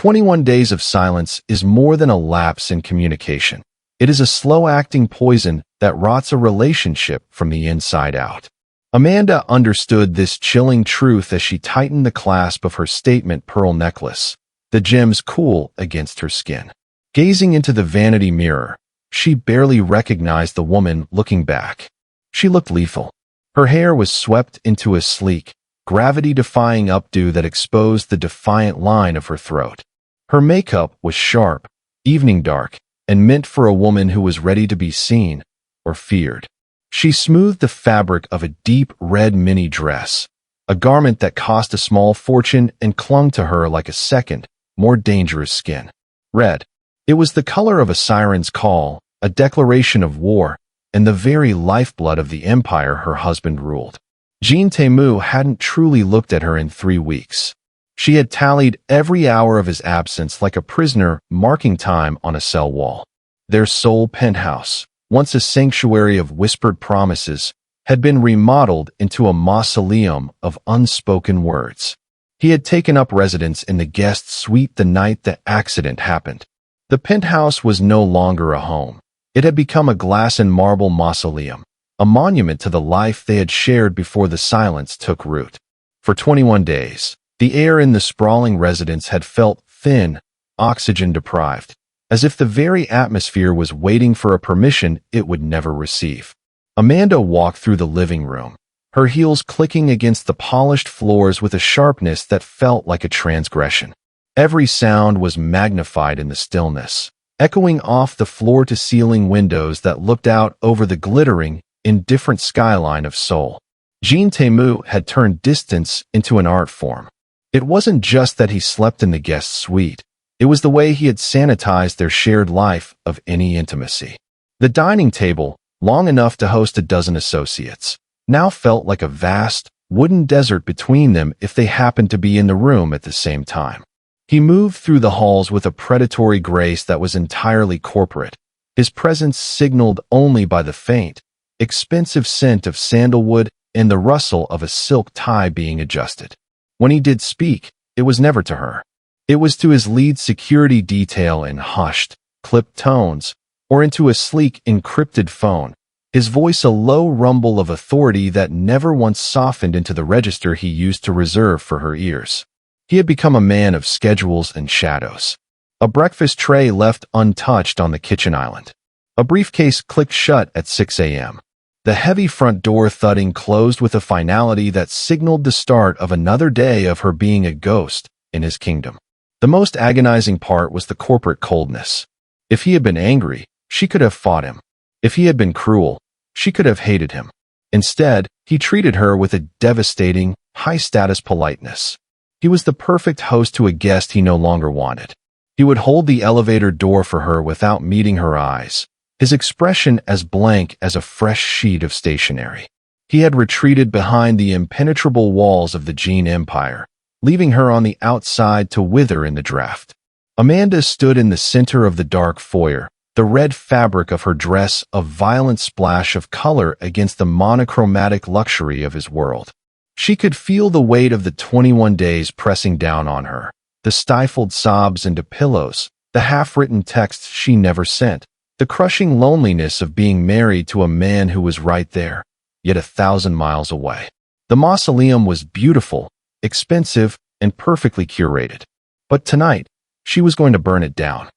21 days of silence is more than a lapse in communication. It is a slow-acting poison that rots a relationship from the inside out. Amanda understood this chilling truth as she tightened the clasp of her statement pearl necklace, the gems cool against her skin. Gazing into the vanity mirror, she barely recognized the woman looking back. She looked lethal. Her hair was swept into a sleek, gravity-defying updo that exposed the defiant line of her throat. Her makeup was sharp, evening dark, and meant for a woman who was ready to be seen or feared. She smoothed the fabric of a deep red mini dress, a garment that cost a small fortune and clung to her like a second, more dangerous skin. Red. It was the color of a siren's call, a declaration of war, and the very lifeblood of the empire her husband ruled. Jean Temu hadn't truly looked at her in 3 weeks. She had tallied every hour of his absence like a prisoner marking time on a cell wall. Their sole penthouse, once a sanctuary of whispered promises, had been remodeled into a mausoleum of unspoken words. He had taken up residence in the guest suite the night the accident happened. The penthouse was no longer a home. It had become a glass and marble mausoleum, a monument to the life they had shared before the silence took root. For 21 days, the air in the sprawling residence had felt thin, oxygen-deprived, as if the very atmosphere was waiting for a permission it would never receive. Amanda walked through the living room, her heels clicking against the polished floors with a sharpness that felt like a transgression. Every sound was magnified in the stillness, echoing off the floor-to-ceiling windows that looked out over the glittering, indifferent skyline of Seoul. Jean Temu had turned distance into an art form. It wasn't just that he slept in the guest suite. It was the way he had sanitized their shared life of any intimacy. The dining table, long enough to host a dozen associates, now felt like a vast, wooden desert between them if they happened to be in the room at the same time. He moved through the halls with a predatory grace that was entirely corporate, his presence signaled only by the faint, expensive scent of sandalwood and the rustle of a silk tie being adjusted. When he did speak, it was never to her. It was to his lead security detail in hushed, clipped tones, or into a sleek, encrypted phone, his voice a low rumble of authority that never once softened into the register he used to reserve for her ears. He had become a man of schedules and shadows. A breakfast tray left untouched on the kitchen island. A briefcase clicked shut at 6 a.m. The heavy front door thudding closed with a finality that signaled the start of another day of her being a ghost in his kingdom. The most agonizing part was the corporate coldness. If he had been angry, she could have fought him. If he had been cruel, she could have hated him. Instead, he treated her with a devastating, high-status politeness. He was the perfect host to a guest he no longer wanted. He would hold the elevator door for her without meeting her eyes, his expression as blank as a fresh sheet of stationery. He had retreated behind the impenetrable walls of the Jean Empire, leaving her on the outside to wither in the draft. Amanda stood in the center of the dark foyer, the red fabric of her dress a violent splash of color against the monochromatic luxury of his world. She could feel the weight of the 21 days pressing down on her, the stifled sobs into pillows, the half-written texts she never sent, the crushing loneliness of being married to a man who was right there, yet 1,000 miles away. The mausoleum was beautiful, expensive, and perfectly curated. But tonight, she was going to burn it down.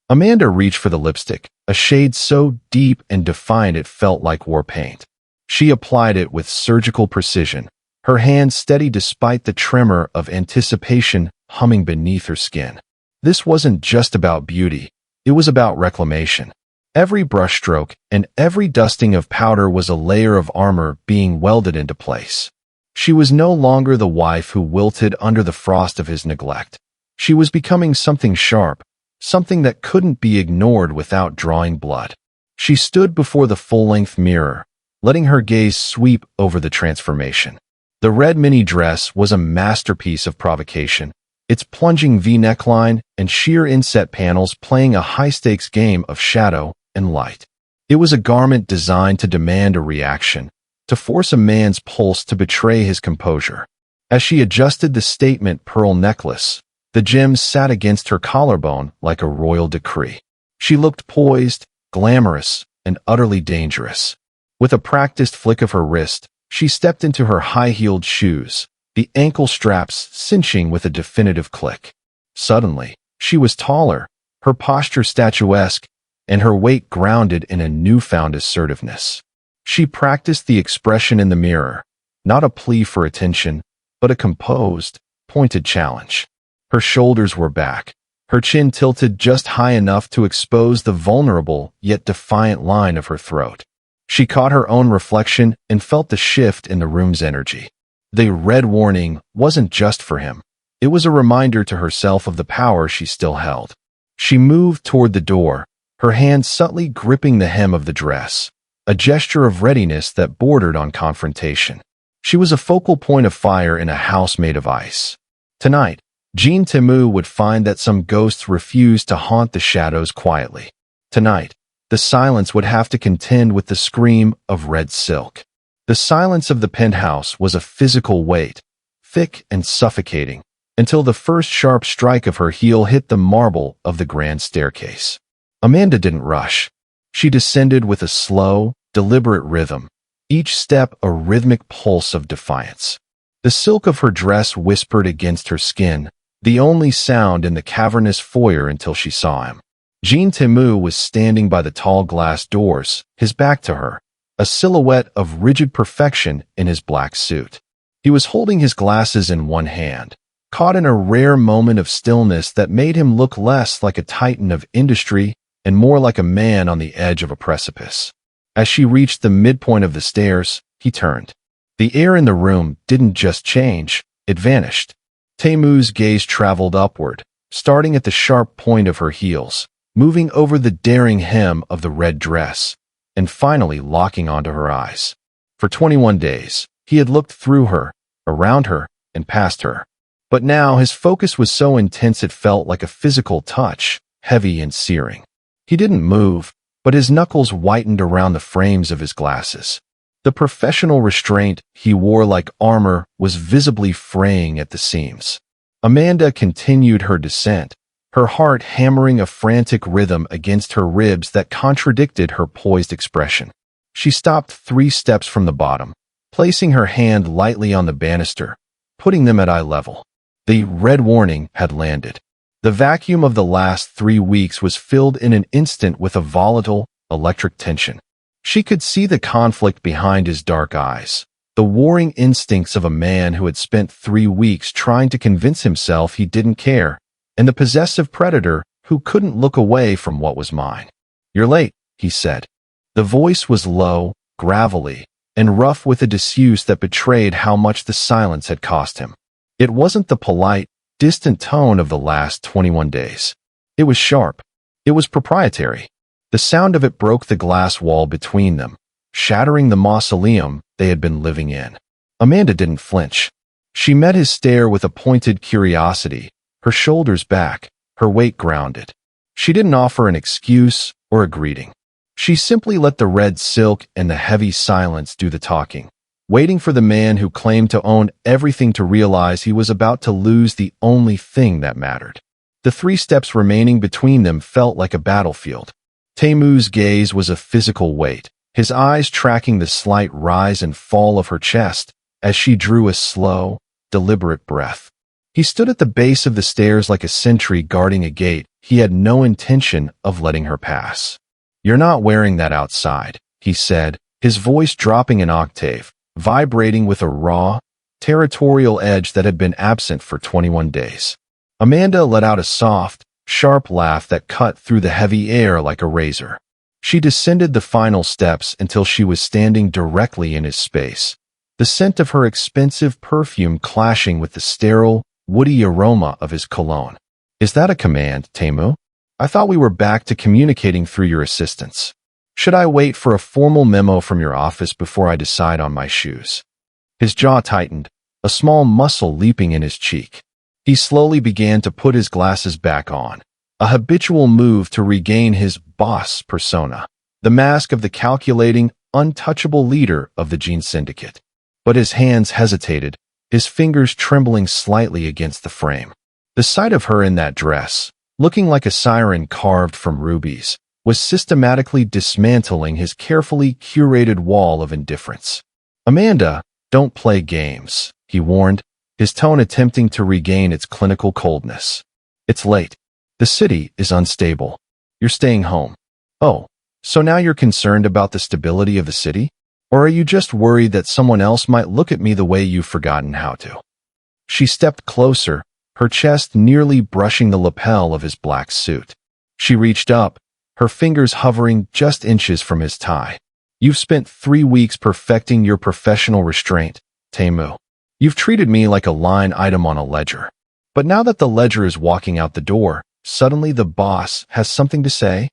Amanda reached for the lipstick, a shade so deep and defiant it felt like war paint. She applied it with surgical precision, her hand steady despite the tremor of anticipation humming beneath her skin. This wasn't just about beauty, it was about reclamation. Every brushstroke and every dusting of powder was a layer of armor being welded into place. She was no longer the wife who wilted under the frost of his neglect. She was becoming something sharp, something that couldn't be ignored without drawing blood. She stood before the full-length mirror, letting her gaze sweep over the transformation. The red mini dress was a masterpiece of provocation, its plunging V-neckline and sheer inset panels playing a high-stakes game of shadow and light. It was a garment designed to demand a reaction, to force a man's pulse to betray his composure. As she adjusted the statement pearl necklace, The gems sat against her collarbone like a royal decree. She looked poised, glamorous, and utterly dangerous. With a practiced flick of her wrist, she stepped into her high-heeled shoes, the ankle straps cinching with a definitive click. Suddenly, she was taller, her posture statuesque, and her weight grounded in a newfound assertiveness. She practiced the expression in the mirror, not a plea for attention, but a composed, pointed challenge. Her shoulders were back, her chin tilted just high enough to expose the vulnerable yet defiant line of her throat. She caught her own reflection and felt the shift in the room's energy. The red warning wasn't just for him. It was a reminder to herself of the power she still held. She moved toward the door, her hand subtly gripping the hem of the dress, a gesture of readiness that bordered on confrontation. She was a focal point of fire in a house made of ice. Tonight, Jean Temu would find that some ghosts refused to haunt the shadows quietly. Tonight, the silence would have to contend with the scream of red silk. The silence of the penthouse was a physical weight, thick and suffocating, until the first sharp strike of her heel hit the marble of the grand staircase. Amanda didn't rush. She descended with a slow, deliberate rhythm, each step a rhythmic pulse of defiance. The silk of her dress whispered against her skin, the only sound in the cavernous foyer until she saw him. Jean Temu was standing by the tall glass doors, his back to her, a silhouette of rigid perfection in his black suit. He was holding his glasses in one hand, caught in a rare moment of stillness that made him look less like a titan of industry and more like a man on the edge of a precipice. As she reached the midpoint of the stairs, he turned. The air in the room didn't just change, it vanished. Temu's gaze traveled upward, starting at the sharp point of her heels, moving over the daring hem of the red dress, and finally locking onto her eyes. For 21 days, he had looked through her, around her, and past her. But now his focus was so intense it felt like a physical touch, heavy and searing. He didn't move, but his knuckles whitened around the frames of his glasses. The professional restraint he wore like armor was visibly fraying at the seams. Amanda continued her descent, her heart hammering a frantic rhythm against her ribs that contradicted her poised expression. She stopped 3 steps from the bottom, placing her hand lightly on the banister, putting them at eye level. The red warning had landed. The vacuum of the last 3 weeks was filled in an instant with a volatile, electric tension. She could see the conflict behind his dark eyes, the warring instincts of a man who had spent 3 weeks trying to convince himself he didn't care, and the possessive predator who couldn't look away from what was mine. "You're late," he said. The voice was low, gravelly, and rough with a disuse that betrayed how much the silence had cost him. It wasn't the polite, distant tone of the last 21 days. It was sharp. It was proprietary. The sound of it broke the glass wall between them, shattering the mausoleum they had been living in. Amanda didn't flinch. She met his stare with a pointed curiosity, her shoulders back, her weight grounded. She didn't offer an excuse or a greeting. She simply let the red silk and the heavy silence do the talking, waiting for the man who claimed to own everything to realize he was about to lose the only thing that mattered. The 3 steps remaining between them felt like a battlefield. Temu's gaze was a physical weight, his eyes tracking the slight rise and fall of her chest as she drew a slow, deliberate breath. He stood at the base of the stairs like a sentry guarding a gate he had no intention of letting her pass. "You're not wearing that outside," he said, his voice dropping an octave, vibrating with a raw, territorial edge that had been absent for 21 days. Amanda let out a soft, sharp laugh that cut through the heavy air like a razor. She descended the final steps until she was standing directly in his space, the scent of her expensive perfume clashing with the sterile, woody aroma of his cologne. "Is that a command, Temu? I thought we were back to communicating through your assistants. Should I wait for a formal memo from your office before I decide on my shoes?" His jaw tightened, a small muscle leaping in his cheek. He slowly began to put his glasses back on, a habitual move to regain his boss persona, the mask of the calculating, untouchable leader of the Jean Syndicate. But his hands hesitated, his fingers trembling slightly against the frame. The sight of her in that dress, looking like a siren carved from rubies, was systematically dismantling his carefully curated wall of indifference. "Amanda, don't play games," he warned, his tone attempting to regain its clinical coldness. "It's late. The city is unstable. You're staying home." "Oh, so now you're concerned about the stability of the city? Or are you just worried that someone else might look at me the way you've forgotten how to?" She stepped closer, her chest nearly brushing the lapel of his black suit. She reached up, her fingers hovering just inches from his tie. "You've spent 3 weeks perfecting your professional restraint, Tae-moo. You've treated me like a line item on a ledger. But now that the ledger is walking out the door, suddenly the boss has something to say?"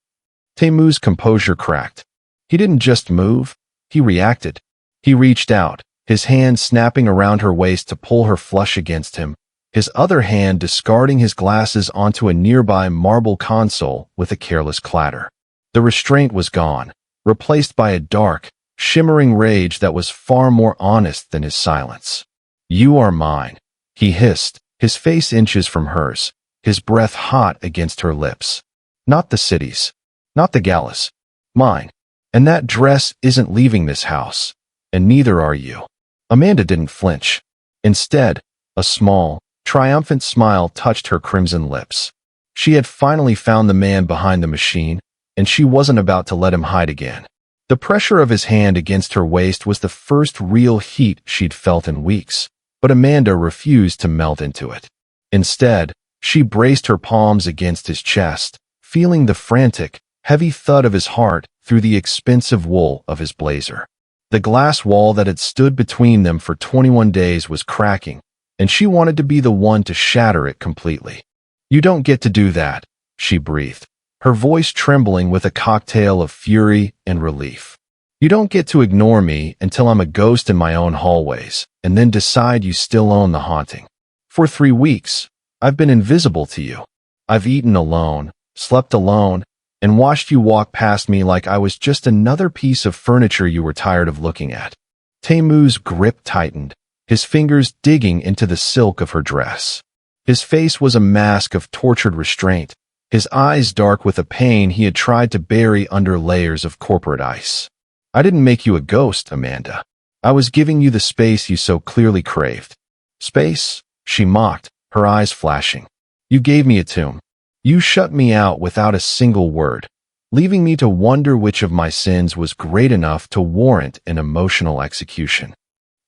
Tae-moo's composure cracked. He didn't just move, he reacted. He reached out, his hand snapping around her waist to pull her flush against him, his other hand discarding his glasses onto a nearby marble console with a careless clatter. The restraint was gone, replaced by a dark, shimmering rage that was far more honest than his silence. "You are mine," he hissed, his face inches from hers, his breath hot against her lips. "Not the city's, not the galas. Mine. And that dress isn't leaving this house, and neither are you." Amanda didn't flinch. Instead, a small, triumphant smile touched her crimson lips. She had finally found the man behind the machine, and she wasn't about to let him hide again. The pressure of his hand against her waist was the first real heat she'd felt in weeks, but Amanda refused to melt into it. Instead, she braced her palms against his chest, feeling the frantic, heavy thud of his heart through the expensive wool of his blazer. The glass wall that had stood between them for 21 days was cracking, and she wanted to be the one to shatter it completely. "You don't get to do that," she breathed, her voice trembling with a cocktail of fury and relief. "You don't get to ignore me until I'm a ghost in my own hallways, and then decide you still own the haunting. For 3 weeks, I've been invisible to you. I've eaten alone, slept alone, and watched you walk past me like I was just another piece of furniture you were tired of looking at." Tae-moo's grip tightened, his fingers digging into the silk of her dress. His face was a mask of tortured restraint, his eyes dark with a pain he had tried to bury under layers of corporate ice. "I didn't make you a ghost, Amanda. I was giving you the space you so clearly craved." "Space?" she mocked, her eyes flashing. "You gave me a tomb. You shut me out without a single word, leaving me to wonder which of my sins was great enough to warrant an emotional execution.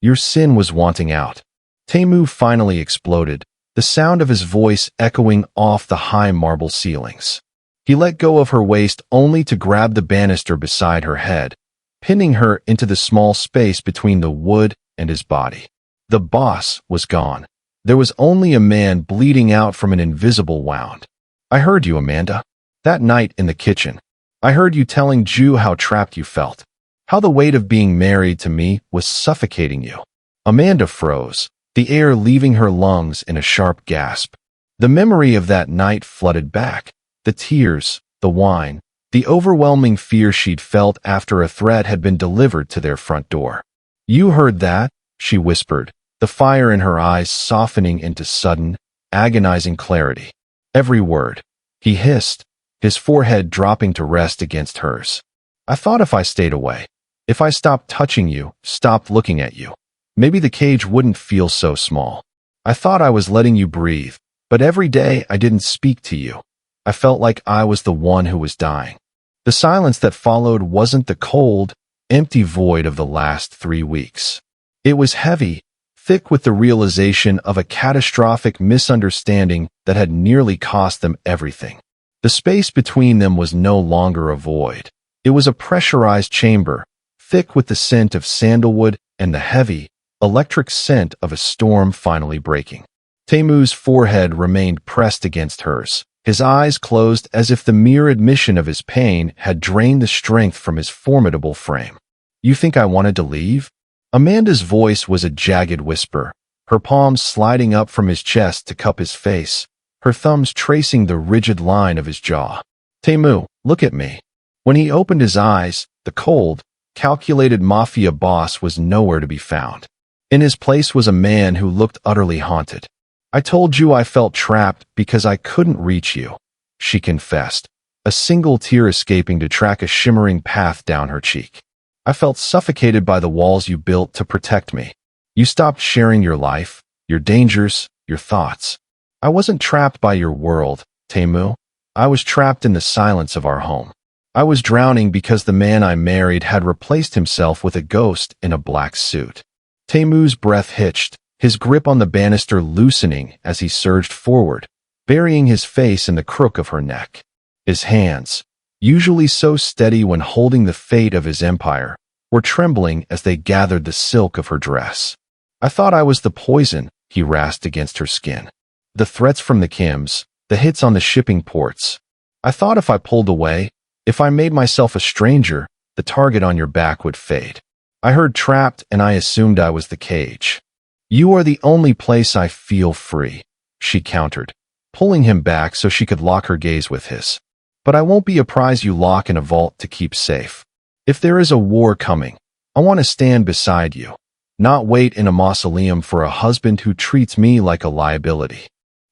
Your sin was wanting out." Tae-moo finally exploded, the sound of his voice echoing off the high marble ceilings. He let go of her waist only to grab the banister beside her head, pinning her into the small space between the wood and his body. The boss was gone. There was only a man bleeding out from an invisible wound. "I heard you, Amanda. That night in the kitchen. I heard you telling Ju how trapped you felt. How the weight of being married to me was suffocating you." Amanda froze, the air leaving her lungs in a sharp gasp. The memory of that night flooded back. The tears, the wine, the overwhelming fear she'd felt after a threat had been delivered to their front door. "You heard that?" she whispered, the fire in her eyes softening into sudden, agonizing clarity. "Every word," he hissed, his forehead dropping to rest against hers. "I thought if I stayed away, if I stopped touching you, stopped looking at you, maybe the cage wouldn't feel so small. I thought I was letting you breathe, but every day I didn't speak to you. I felt like I was the one who was dying." The silence that followed wasn't the cold, empty void of the last 3 weeks. It was heavy, thick with the realization of a catastrophic misunderstanding that had nearly cost them everything. The space between them was no longer a void. It was a pressurized chamber, thick with the scent of sandalwood and the heavy, electric scent of a storm finally breaking. Tae-moo's forehead remained pressed against hers, his eyes closed as if the mere admission of his pain had drained the strength from his formidable frame. "You think I wanted to leave?" Amanda's voice was a jagged whisper, her palms sliding up from his chest to cup his face, her thumbs tracing the rigid line of his jaw. "Tae-moo, look at me." When he opened his eyes, the cold, calculated Mafia boss was nowhere to be found. In his place was a man who looked utterly haunted. I told you I felt trapped because I couldn't reach you, she confessed, a single tear escaping to track a shimmering path down her cheek. I felt suffocated by the walls you built to protect me. You stopped sharing your life, your dangers, your thoughts. I wasn't trapped by your world, Temu. I was trapped in the silence of our home. I was drowning because the man I married had replaced himself with a ghost in a black suit. Temu's breath hitched, his grip on the banister loosening as he surged forward, burying his face in the crook of her neck. His hands, usually so steady when holding the fate of his empire, were trembling as they gathered the silk of her dress. I thought I was the poison, he rasped against her skin. The threats from the Kims, the hits on the shipping ports. I thought if I pulled away, if I made myself a stranger, the target on your back would fade. I heard trapped and I assumed I was the cage. You are the only place I feel free, she countered, pulling him back so she could lock her gaze with his. But I won't be a prize you lock in a vault to keep safe. If there is a war coming, I want to stand beside you, not wait in a mausoleum for a husband who treats me like a liability.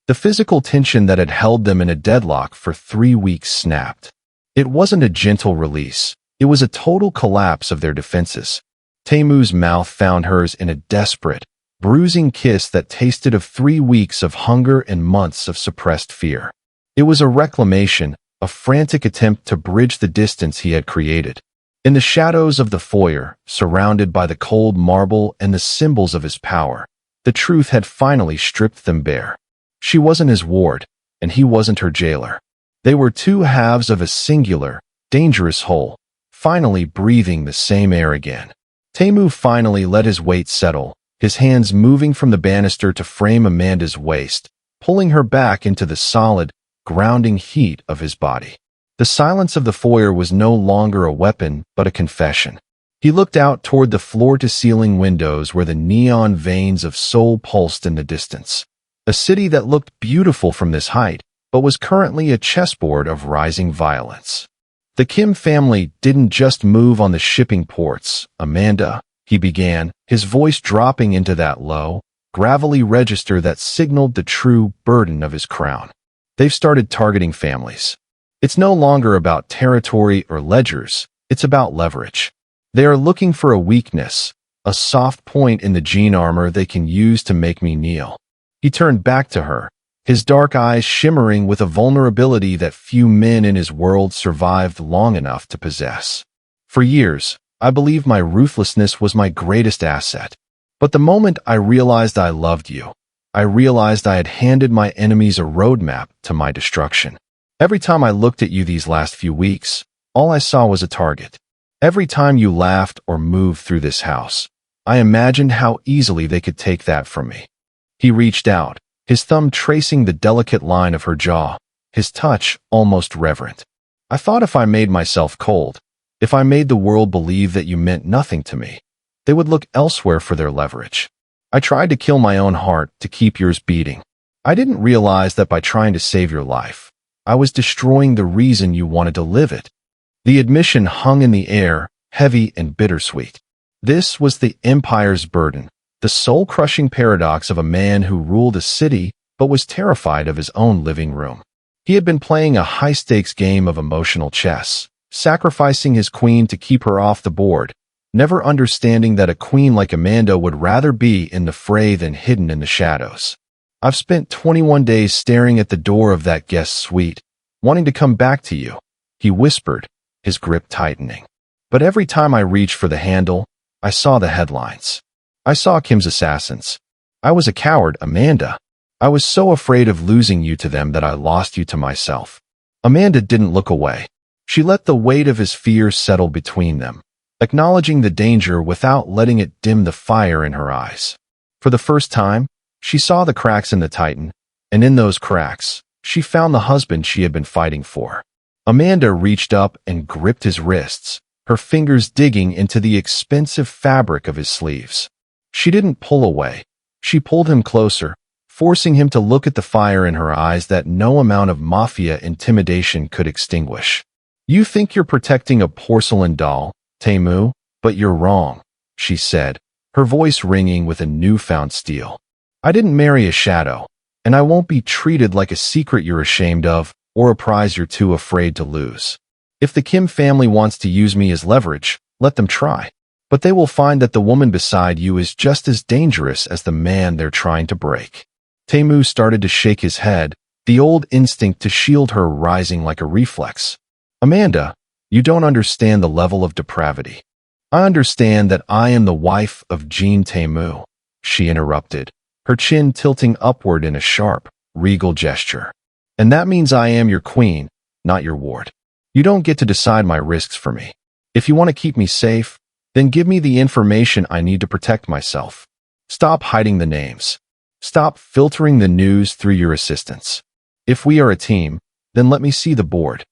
The physical tension that had held them in a deadlock for 3 weeks snapped. It wasn't a gentle release. It was a total collapse of their defenses. Temu's mouth found hers in a desperate, bruising kiss that tasted of 3 weeks of hunger and months of suppressed fear. It was a reclamation, a frantic attempt to bridge the distance he had created. In the shadows of the foyer, surrounded by the cold marble and the symbols of his power, the truth had finally stripped them bare. She wasn't his ward, and he wasn't her jailer. They were two halves of a singular, dangerous whole, finally breathing the same air again. Temu finally let his weight settle, his hands moving from the banister to frame Amanda's waist, pulling her back into the solid, grounding heat of his body. The silence of the foyer was no longer a weapon, but a confession. He looked out toward the floor-to-ceiling windows where the neon veins of Seoul pulsed in the distance. A city that looked beautiful from this height, but was currently a chessboard of rising violence. The Kim family didn't just move on the shipping ports, Amanda, he began, his voice dropping into that low, gravelly register that signaled the true burden of his crown. They've started targeting families. It's no longer about territory or ledgers, it's about leverage. They are looking for a weakness, a soft point in the gene armor they can use to make me kneel. He turned back to her, his dark eyes shimmering with a vulnerability that few men in his world survived long enough to possess. For years, I believed my ruthlessness was my greatest asset. But the moment I realized I loved you, I realized I had handed my enemies a roadmap to my destruction. Every time I looked at you these last few weeks, all I saw was a target. Every time you laughed or moved through this house, I imagined how easily they could take that from me. He reached out, his thumb tracing the delicate line of her jaw, his touch almost reverent. I thought if I made myself cold, if I made the world believe that you meant nothing to me, they would look elsewhere for their leverage. I tried to kill my own heart to keep yours beating. I didn't realize that by trying to save your life, I was destroying the reason you wanted to live it. The admission hung in the air, heavy and bittersweet. This was the Empire's burden, the soul-crushing paradox of a man who ruled a city but was terrified of his own living room. He had been playing a high-stakes game of emotional chess, sacrificing his queen to keep her off the board, never understanding that a queen like Amanda would rather be in the fray than hidden in the shadows. I've spent 21 days staring at the door of that guest suite, wanting to come back to you, he whispered, his grip tightening. But every time I reached for the handle, I saw the headlines. I saw Kim's assassins. I was a coward, Amanda. I was so afraid of losing you to them that I lost you to myself. Amanda didn't look away. She let the weight of his fear settle between them, acknowledging the danger without letting it dim the fire in her eyes. For the first time, she saw the cracks in the Titan, and in those cracks, she found the husband she had been fighting for. Amanda reached up and gripped his wrists, her fingers digging into the expensive fabric of his sleeves. She didn't pull away. She pulled him closer, forcing him to look at the fire in her eyes that no amount of Mafia intimidation could extinguish. You think you're protecting a porcelain doll, Temu, but you're wrong, she said, her voice ringing with a newfound steel. I didn't marry a shadow. and I won't be treated like a secret you're ashamed of or a prize you're too afraid to lose. If the Kim family wants to use me as leverage, let them try. But they will find that the woman beside you is just as dangerous as the man they're trying to break. Tae-moo started to shake his head, the old instinct to shield her rising like a reflex. Amanda, you don't understand the level of depravity. I understand that I am the wife of Jean Tae-moo, she interrupted, her chin tilting upward in a sharp, regal gesture. And that means I am your queen, not your ward. You don't get to decide my risks for me. If you want to keep me safe, then give me the information I need to protect myself. Stop hiding the names. Stop filtering the news through your assistants. If we are a team, then let me see the board.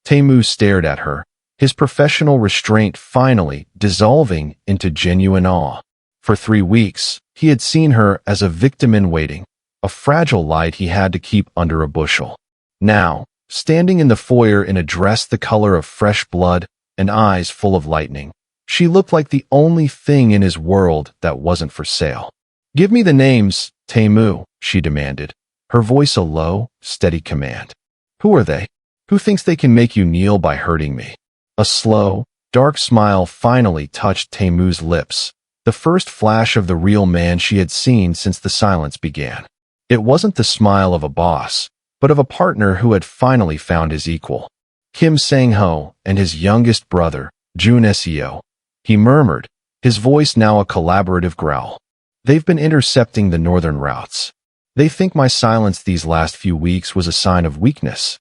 Tae-moo stared at her, his professional restraint finally dissolving into genuine awe. For 3 weeks, he had seen her as a victim in waiting, a fragile light he had to keep under a bushel. Now, standing in the foyer in a dress the color of fresh blood and eyes full of lightning, she looked like the only thing in his world that wasn't for sale. Give me the names, Tae-moo, she demanded, her voice a low, steady command. Who are they? Who thinks they can make you kneel by hurting me? A slow, dark smile finally touched Tae-moo's lips, the first flash of the real man she had seen since the silence began. It wasn't the smile of a boss, but of a partner who had finally found his equal. Kim Sang-ho and his youngest brother, Jun Seo, he murmured, his voice now a collaborative growl. They've been intercepting the northern routes. They think my silence these last few weeks was a sign of weakness.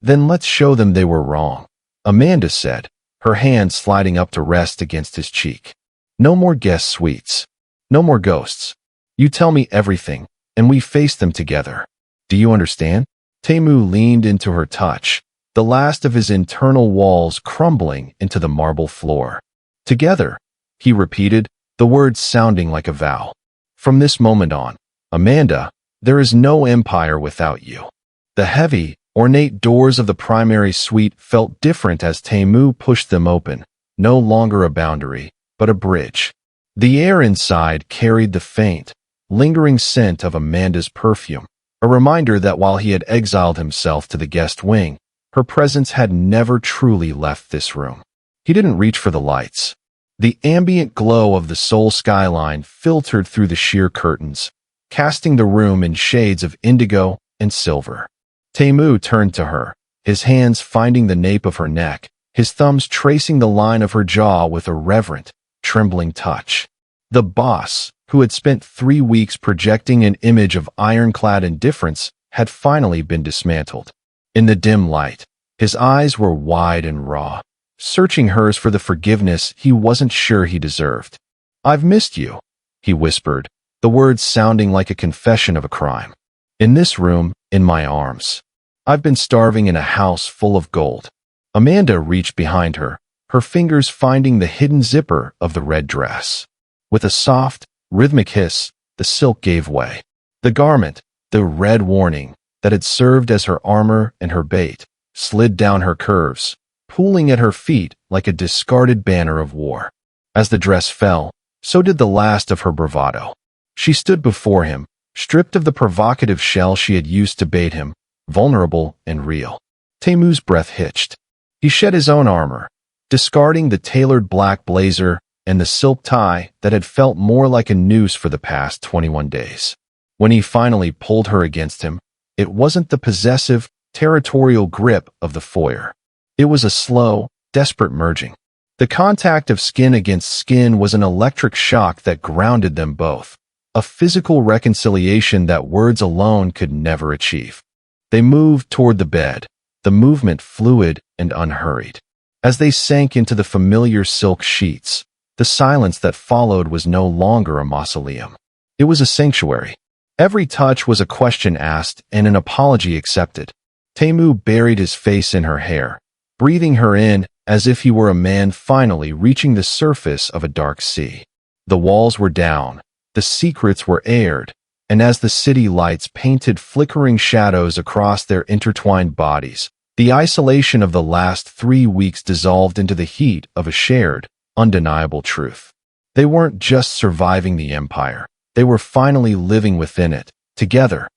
Then let's show them they were wrong, Amanda said, her hand sliding up to rest against his cheek. No more guest suites. No more ghosts. You tell me everything, and we face them together. Do you understand? Tae-moo leaned into her touch, the last of his internal walls crumbling into the marble floor. Together, he repeated, the words sounding like a vow. From this moment on, Amanda, there is no empire without you. The heavy, ornate doors of the primary suite felt different as Tae-moo pushed them open, no longer a boundary, but a bridge. The air inside carried the faint, lingering scent of Amanda's perfume, a reminder that while he had exiled himself to the guest wing, her presence had never truly left this room. He didn't reach for the lights. The ambient glow of the Seoul skyline filtered through the sheer curtains, casting the room in shades of indigo and silver. Tae-moo turned to her, his hands finding the nape of her neck, his thumbs tracing the line of her jaw with a reverent, trembling touch. The boss, who had spent 3 weeks projecting an image of ironclad indifference, had finally been dismantled. In the dim light, his eyes were wide and raw, searching hers for the forgiveness he wasn't sure he deserved. I've missed you, he whispered, the words sounding like a confession of a crime. In this room, in my arms. I've been starving in a house full of gold. Amanda reached behind her, her fingers finding the hidden zipper of the red dress. With a soft, rhythmic hiss, the silk gave way. The garment, the red warning that had served as her armor and her bait, slid down her curves, pooling at her feet like a discarded banner of war. As the dress fell, so did the last of her bravado. She stood before him, stripped of the provocative shell she had used to bait him, vulnerable and real. Tae-moo's breath hitched. He shed his own armor, discarding the tailored black blazer and the silk tie that had felt more like a noose for the past 21 days. When he finally pulled her against him, it wasn't the possessive, territorial grip of the foyer. It was a slow, desperate merging. The contact of skin against skin was an electric shock that grounded them both, a physical reconciliation that words alone could never achieve. They moved toward the bed, the movement fluid and unhurried. As they sank into the familiar silk sheets, the silence that followed was no longer a mausoleum. It was a sanctuary. Every touch was a question asked and an apology accepted. Tae-moo buried his face in her hair, breathing her in as if he were a man finally reaching the surface of a dark sea. The walls were down, the secrets were aired, and as the city lights painted flickering shadows across their intertwined bodies, the isolation of the last 3 weeks dissolved into the heat of a shared, undeniable truth. They weren't just surviving the empire, they were finally living within it, together.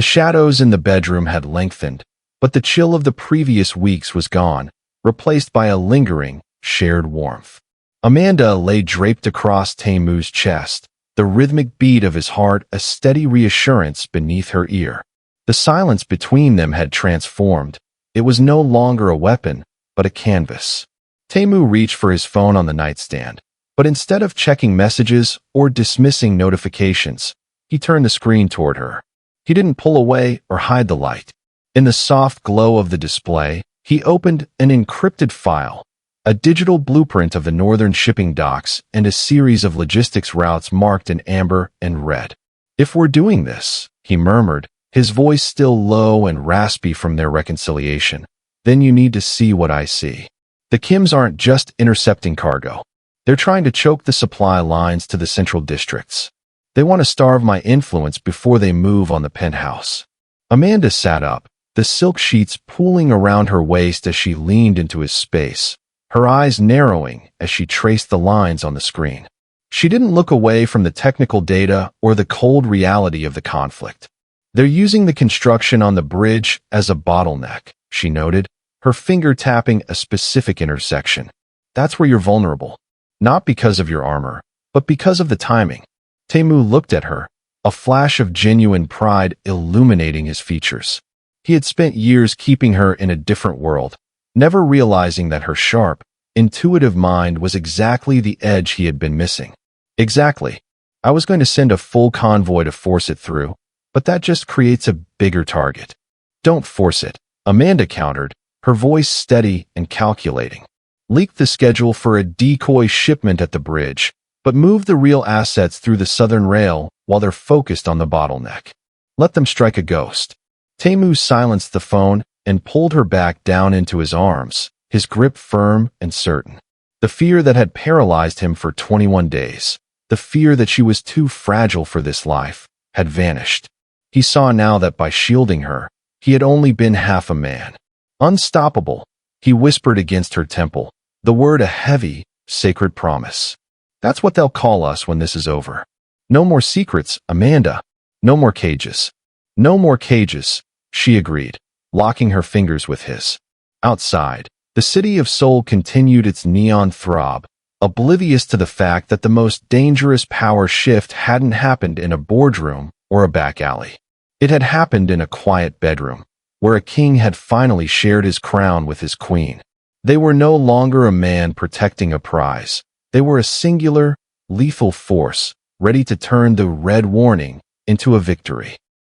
The shadows in the bedroom had lengthened, but the chill of the previous weeks was gone, replaced by a lingering, shared warmth. Amanda lay draped across Taimu's chest, the rhythmic beat of his heart a steady reassurance beneath her ear. The silence between them had transformed. It was no longer a weapon, but a canvas. Taimu reached for his phone on the nightstand, but instead of checking messages or dismissing notifications, he turned the screen toward her. He didn't pull away or hide the light. In the soft glow of the display, he opened an encrypted file, a digital blueprint of the northern shipping docks and a series of logistics routes marked in amber and red. "If we're doing this," he murmured, his voice still low and raspy from their reconciliation, "then you need to see what I see. The Kims aren't just intercepting cargo. They're trying to choke the supply lines to the central districts. They want to starve my influence before they move on the penthouse." Amanda sat up, the silk sheets pooling around her waist as she leaned into his space, her eyes narrowing as she traced the lines on the screen. She didn't look away from the technical data or the cold reality of the conflict. "They're using the construction on the bridge as a bottleneck," she noted, her finger tapping a specific intersection. "That's where you're vulnerable. Not because of your armor, but because of the timing." Taimu looked at her, a flash of genuine pride illuminating his features. He had spent years keeping her in a different world, never realizing that her sharp, intuitive mind was exactly the edge he had been missing. "Exactly. I was going to send a full convoy to force it through, but that just creates a bigger target." "Don't force it," Amanda countered, her voice steady and calculating. "Leak the schedule for a decoy shipment at the bridge, but move the real assets through the southern rail while they're focused on the bottleneck. Let them strike a ghost." Taimu silenced the phone and pulled her back down into his arms, his grip firm and certain. The fear that had paralyzed him for 21 days, the fear that she was too fragile for this life, had vanished. He saw now that by shielding her, he had only been half a man. "Unstoppable," he whispered against her temple, the word a heavy, sacred promise. "That's what they'll call us when this is over. No more secrets, Amanda. No more cages." "No more cages," she agreed, locking her fingers with his. Outside, the city of Seoul continued its neon throb, oblivious to the fact that the most dangerous power shift hadn't happened in a boardroom or a back alley. It had happened in a quiet bedroom, where a king had finally shared his crown with his queen. They were no longer a man protecting a prize. They were a singular, lethal force, ready to turn the red warning into a victory.